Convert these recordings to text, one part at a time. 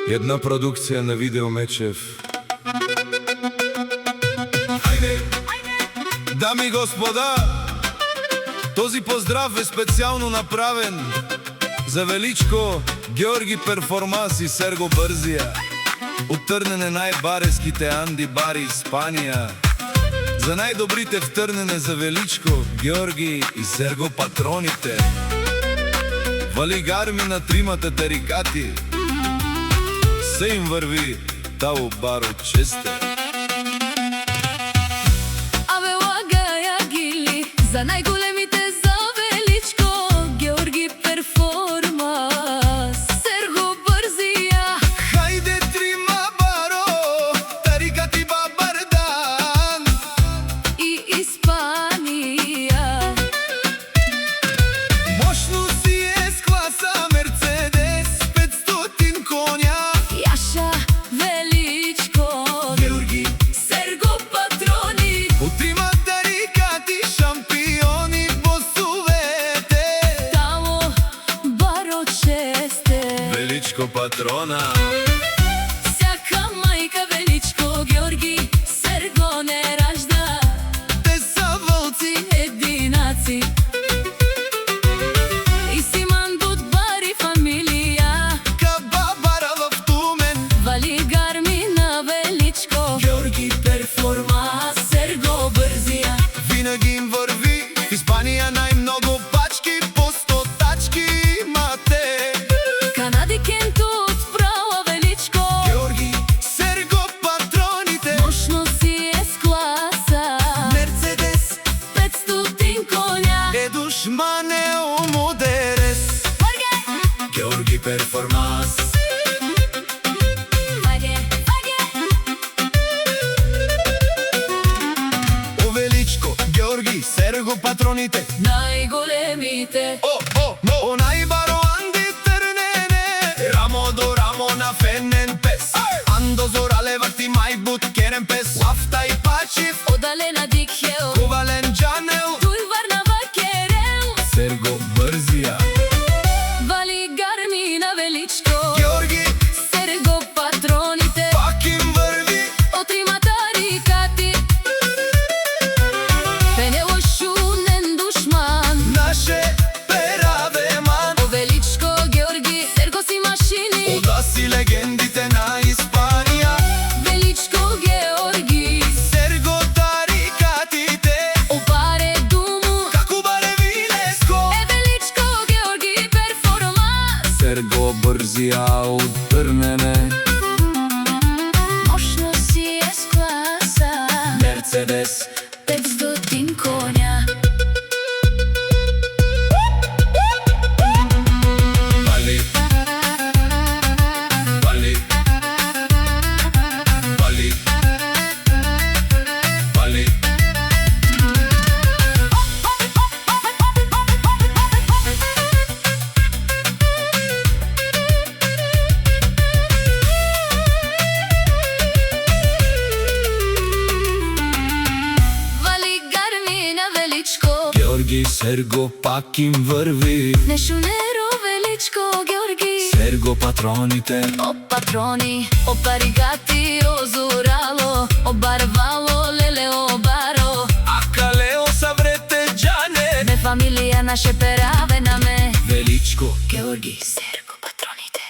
Една продукција на Видео Мечев. Дами и господа, този поздрав е специјално направен за Величко, Георги Перформанс и Серго Брзија од Трнене најбареските Анди Бари, Испанија. За најдобрите в Трнене, за Величко, Георги и Серго патроните. Валигарми на тримата тарикати, се им върви тао баро честе. Абе лагаја гили за најголемите, за Величко, Георги Перформанс, Серго Брзија. Хајде трима баро, тарикати Бабардан и Испанија. Мощно си е с класа Мерцедес, 500 коња. Јаша, Величко, Георги, Серго патрони. от трима тарикати шампиони босовете. Тамо баро честе. Величко патрона. Сяка мајка Величко, Георги, Серго не ражда. Те са вълци, Единаци и Симан Будбари фамилија. ка Бабара в Тумен. Валигарми на Величко, Георги Перформанс, Серго Брзија. винаги им върви. В Испанија најмногу пачки по 100 тачки имате. Канади Кенту отправа Величко. Георги, Серго патроните. Мощно си е с класа, Мерцедес 500 коња. е душмане у модерес. Георги Перформанс. О Величко, Георги, Серго патроните. Најголемите. О најбаро Анди Трнене, рамо до рамо на фенен пес. Андо зорале врти мајбут керен пес. Лафта и пачив, Одалена Дикхел, ковален джанел. туј Варнава Керел. Серго Брзија. Валигарми на Величко, Георги, Серго патроните. пак им върви. Од трима тарикати, пенелошунен душман. Наше пераве ман. О Величко, Георги, Серго си машини. Ода си легендите на Испанија. Величко, Георги, Серго тарикатите. о баре думу. Како баре вилеско. Е Величко, Георги Перформанс. Серго Брзија од Трнене. Мощно си е с класа, Мерцедес 500 коња. Вали, вали, вали, вали. Валигарми на Величко, Георги, Серго пак им върви. Нешунеро Величко, Георги, Серго патроните. о патрони, о паригати, о зорало, о барвало, леле, о баро. А калео саврете джане. Ме фамилија наше пераве на ме. Величко, Георги, Серго патроните.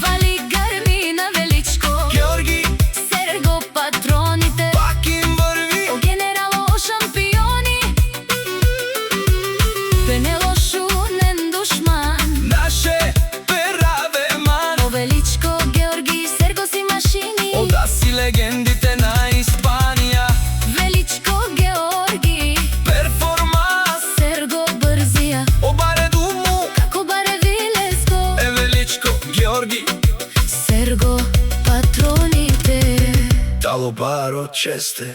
Валигарми на Величко, Георги, Серго патроните. пак им върви. О генерало, о шампиони, пенелошунен душман. Наше пераве ман. О Величко, Георги, Серго си машини. Ода си легендите на Испанија. Величко, Георги, Перформанс, Серго Брзија. о баре думу. Како баре вилеско, Е Величко, Георги, Серго патроните. тало баро честе.